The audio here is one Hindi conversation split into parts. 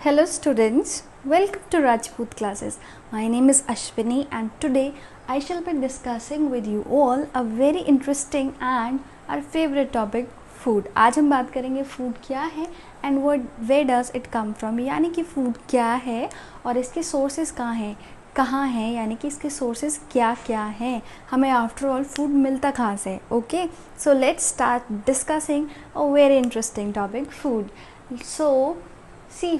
Hello students, welcome to Rajput classes. My name is Ashwini and today I shall be discussing with you all a very interesting and our favorite topic food. आज हम बात करेंगे food क्या है and where does it come from, यानी कि food क्या है और इसके sources कहाँ हैं यानी कि इसके sources क्या क्या हैं, हमें after all food मिलता कहाँ से. Okay, so let's start discussing a very interesting topic, food. So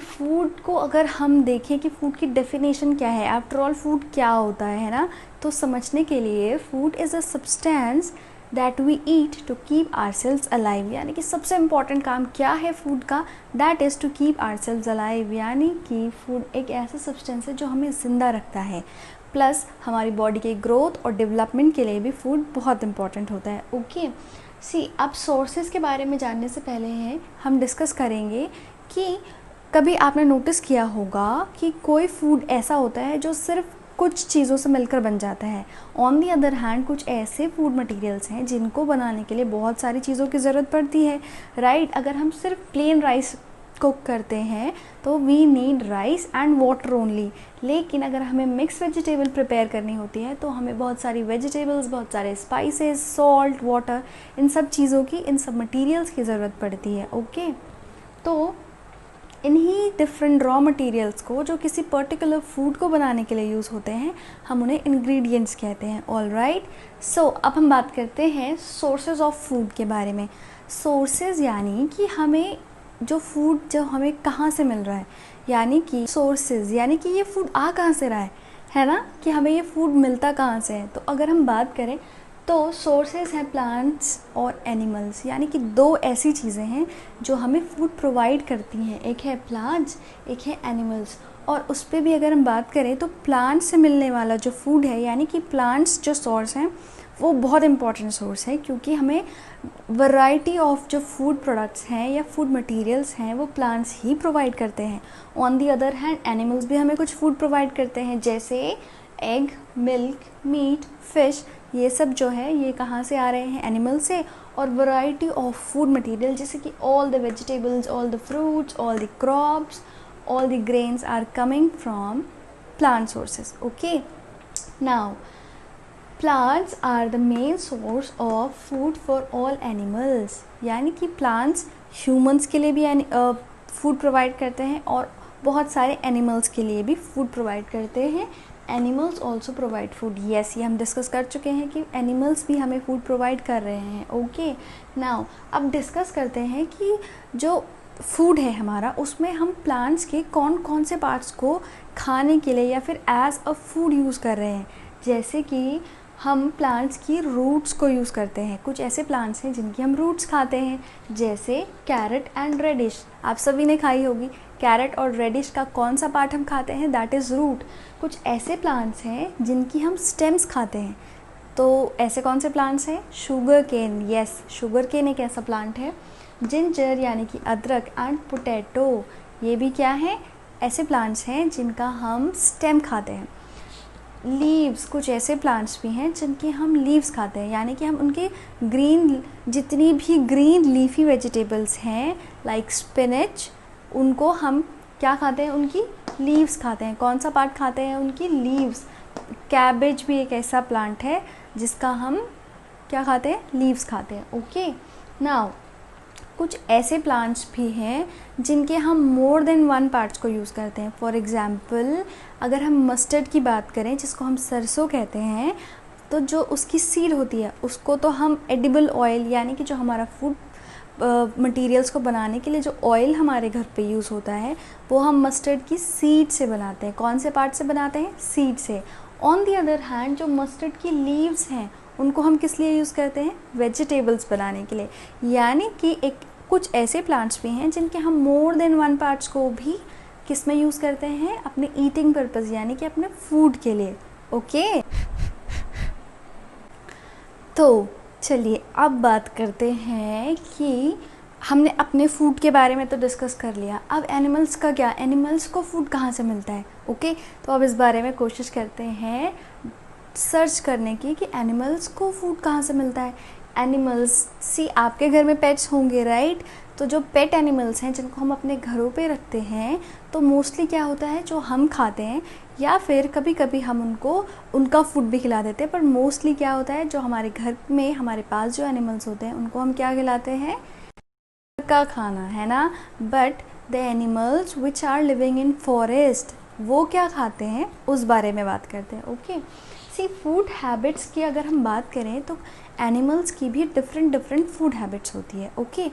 food को अगर हम देखें कि फ़ूड की डेफिनेशन क्या है, आफ्टर ऑल फूड क्या होता है ना, तो समझने के लिए food is a substance that we eat to keep ourselves alive, यानी कि सबसे इम्पॉर्टेंट काम क्या है फूड का, that is to keep ourselves alive, यानी कि फूड एक ऐसा सब्सटेंस है जो हमें ज़िंदा रखता है, प्लस हमारी बॉडी के ग्रोथ और डेवलपमेंट के लिए भी फूड बहुत इंपॉर्टेंट होता है. ओके अब सोर्सेज के बारे में जानने से पहले हम डिस्कस करेंगे कि कभी आपने नोटिस किया होगा कि कोई फूड ऐसा होता है जो सिर्फ कुछ चीज़ों से मिलकर बन जाता है. ऑन दी अदर हैंड कुछ ऐसे फूड मटेरियल्स हैं जिनको बनाने के लिए बहुत सारी चीज़ों की ज़रूरत पड़ती है, राइट. अगर हम सिर्फ प्लेन राइस कुक करते हैं तो we need rice and water only, लेकिन अगर हमें मिक्स वेजिटेबल प्रिपेयर करनी होती है तो हमें बहुत सारी वेजिटेबल्स, बहुत सारे स्पाइसेस, सॉल्ट, वाटर, इन सब चीज़ों की, इन सब मटीरियल्स की ज़रूरत पड़ती है. ओके तो इन्हीं डिफरेंट रॉ मटेरियल्स को जो किसी पर्टिकुलर फूड को बनाने के लिए यूज़ होते हैं, हम उन्हें इंग्रेडिएंट्स कहते हैं. ऑल राइट, सो अब हम बात करते हैं सोर्सेज ऑफ फूड के बारे में. सोर्सेज यानी कि हमें जो फूड जो हमें कहाँ से मिल रहा है, यानी कि सोर्सेज यानी कि ये फूड आ कहाँ से रहा है ना, कि हमें ये फूड मिलता कहाँ से है. तो अगर हम बात करें तो सोर्सेज हैं प्लांट्स और एनिमल्स, यानी कि दो ऐसी चीज़ें हैं जो हमें फूड प्रोवाइड करती हैं, एक है प्लांट्स, एक है एनिमल्स. और उस पर भी अगर हम बात करें तो प्लांट से मिलने वाला जो फूड है, यानी कि प्लांट्स जो सोर्स हैं वो बहुत इंपॉर्टेंट सोर्स है, क्योंकि हमें वैरायटी ऑफ जो फूड प्रोडक्ट्स हैं या फूड मटेरियल्स हैं वो प्लांट्स ही प्रोवाइड करते हैं. On the other hand animals भी हमें कुछ फूड प्रोवाइड करते हैं, जैसे एग, मिल्क, मीट, फिश, ये सब जो है ये कहाँ से आ रहे हैं, एनिमल से. और वैरायटी ऑफ फूड मटेरियल जैसे कि all the vegetables, all the fruits, all the crops, all the grains are coming from plant sources. Okay now plants are the main source of food for all animals, यानी कि प्लांट्स ह्यूमंस के लिए भी फूड प्रोवाइड करते हैं और बहुत सारे एनिमल्स के लिए भी फूड प्रोवाइड करते हैं. Animals also provide food, yes, ये हम डिस्कस कर चुके हैं कि एनिमल्स भी हमें फूड प्रोवाइड कर रहे हैं. ओके नाउ अब डिस्कस करते हैं कि जो फूड है हमारा उसमें हम प्लांट्स के कौन कौन से पार्ट्स को खाने के लिए या फिर एज अ फूड यूज़ कर रहे हैं. जैसे कि हम प्लांट्स की रूट्स को यूज़ करते हैं, कुछ ऐसे प्लांट्स हैं जिनकी हम रूट्स खाते हैं, जैसे कैरेट एंड रेडिश, आप सभी ने खाई होगी. कैरेट और रेडिश का कौन सा पार्ट हम खाते हैं, दैट इज़ रूट. कुछ ऐसे प्लांट्स हैं जिनकी हम स्टेम्स खाते हैं, तो ऐसे कौन से प्लांट्स हैं, sugar cane, yes, sugar cane एक ऐसा प्लांट है. जिंजर यानी कि अदरक एंड पोटैटो, ये भी क्या है, ऐसे प्लांट्स हैं जिनका हम स्टेम खाते हैं. लीव्स, कुछ ऐसे प्लांट्स भी हैं जिनके हम लीव्स खाते हैं, यानी कि हम उनके ग्रीन, जितनी भी ग्रीन लीफी वेजिटेबल्स हैं लाइक स्पिनच, उनको हम क्या खाते हैं, उनकी लीव्स खाते हैं. कौन सा पार्ट खाते हैं, उनकी लीव्स. कैबेज भी एक ऐसा प्लांट है जिसका हम क्या खाते हैं, लीव्स खाते हैं. ओके नाउ कुछ ऐसे प्लांट्स भी हैं जिनके हम मोर देन वन पार्ट्स को यूज़ करते हैं. फॉर एग्ज़ाम्पल अगर हम मस्टर्ड की बात करें, जिसको हम सरसों कहते हैं, तो जो उसकी सीड होती है उसको तो हम एडिबल ऑयल, यानी कि जो हमारा फूड मटेरियल्स को बनाने के लिए जो ऑयल हमारे घर पे यूज़ होता है वो हम मस्टर्ड की सीड से बनाते हैं. कौन से पार्ट से बनाते हैं, सीड से. ऑन दी अदर हैंड जो मस्टर्ड की लीव्स हैं उनको हम किस लिए यूज़ करते हैं, वेजिटेबल्स बनाने के लिए. यानी कि एक कुछ ऐसे प्लांट्स भी हैं जिनके हम मोर देन वन पार्ट्स को भी किस में यूज़ करते हैं, अपने ईटिंग पर्पज़, यानी कि अपने फूड के लिए. ओके तो चलिए अब बात करते हैं कि हमने अपने फूड के बारे में तो डिस्कस कर लिया, अब एनिमल्स का क्या, एनिमल्स को फूड कहाँ से मिलता है. ओके तो अब इस बारे में कोशिश करते हैं सर्च करने की कि एनिमल्स को फूड कहाँ से मिलता है. एनिमल्स, सी आपके घर में पेट्स होंगे, राइट. तो जो पेट एनिमल्स हैं जिनको हम अपने घरों पे रखते हैं, तो मोस्टली क्या होता है जो हम खाते हैं, या फिर कभी कभी हम उनको उनका फूड भी खिला देते हैं, पर मोस्टली क्या होता है जो हमारे घर में हमारे पास जो एनिमल्स होते हैं उनको हम क्या खिलाते हैं, का खाना, है ना। But the animals which are living in forest, वो क्या खाते हैं उस बारे में बात करते हैं। ओके, सी फूड हैबिट्स की अगर हम बात करें तो एनिमल्स की भी डिफरेंट फूड हैबिट्स होती है। ओके,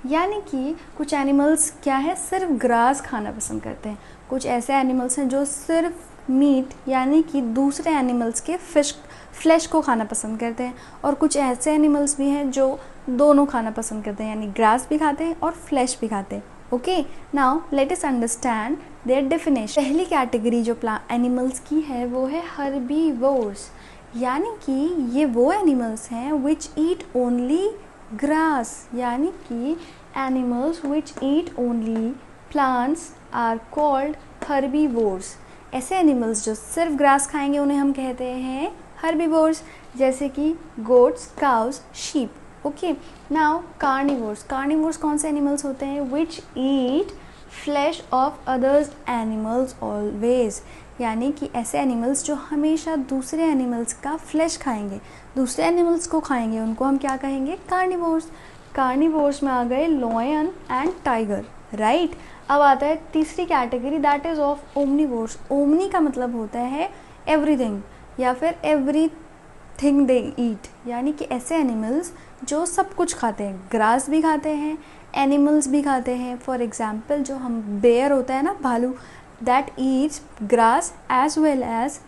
यानी कि कुछ एनिमल्स क्या है, सिर्फ ग्रास खाना पसंद करते हैं। कुछ ऐसे एनिमल्स हैं जो सिर्फ मीट यानी कि दूसरे एनिमल्स के फ्लैश को खाना पसंद करते हैं, और कुछ ऐसे एनिमल्स भी हैं जो दोनों खाना पसंद करते हैं, यानी ग्रास भी खाते हैं और फ्लैश भी खाते हैं। Okay, now let us understand their definition. पहली कैटेगरी जो एनिमल्स की है वो है हर्बीवोर्स, यानी कि ये वो एनिमल्स हैं विच ईट ओनली ग्रास, यानी कि animals which eat only plants are called herbivores. ऐसे एनिमल्स जो सिर्फ ग्रास खाएंगे उन्हें हम कहते हैं हर्बीवोर्स, जैसे कि goats, cows, sheep. Okay, now carnivores. Carnivores कौन से एनिमल्स होते हैं, which eat flesh of others animals always, यानी कि ऐसे एनिमल्स जो हमेशा दूसरे एनिमल्स का फ्लैश खाएंगे, दूसरे एनिमल्स को खाएंगे, उनको हम क्या कहेंगे, कार्निवोर्स। कार्निवोर्स में आ गए लॉयन एंड टाइगर, राइट। अब आता है तीसरी category, that is of omnivores. Omni का मतलब होता है एवरीथिंग या फिर एवरीथिंग दे ईट, यानी कि ऐसे एनिमल्स जो सब कुछ खाते हैं, ग्रास भी खाते हैं, एनिमल्स भी खाते हैं। फॉर एग्जाम्पल जो हम बेयर होता है ना, भालू, that eats grass as well as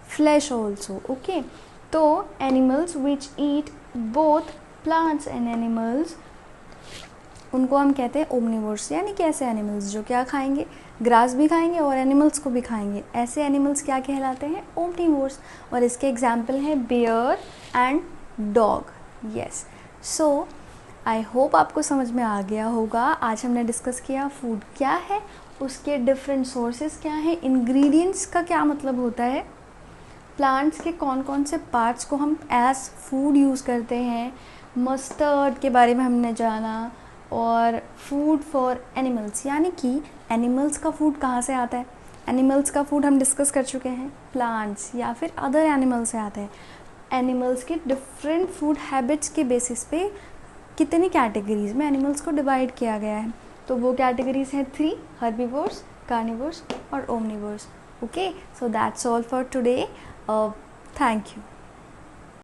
flesh also. Okay, तो animals which eat both plants and animals, उनको हम कहते हैं ओमनिवोर्स, यानी कि ऐसे एनिमल्स जो क्या खाएंगे, ग्रास भी खाएंगे और एनिमल्स को भी खाएंगे, ऐसे एनिमल्स क्या कहलाते हैं, ओमनिवोर्स। और इसके एग्जाम्पल हैं bear and dog. Yes, so I hope आपको समझ में आ गया होगा। आज हमने डिस्कस किया फूड क्या है, उसके डिफरेंट सोर्सेज क्या हैं, इंग्रेडिएंट्स का क्या मतलब होता है, प्लांट्स के कौन कौन से पार्ट्स को हम एज फूड यूज़ करते हैं, मस्टर्ड के बारे में हमने जाना, और फूड फॉर एनिमल्स, यानी कि एनिमल्स का फूड कहाँ से आता है। एनिमल्स का फूड हम डिस्कस कर चुके हैं, प्लांट्स या फिर अदर एनिमल्स से आता है। एनिमल्स के डिफरेंट फूड हैबिट्स के बेसिस पे कितनी कैटेगरीज में एनिमल्स को डिवाइड किया गया है, तो वो कैटेगरीज हैं 3, हर्बीवोर्स, कार्निवोर्स और omnivores. Okay, so that's all for today. Thank you.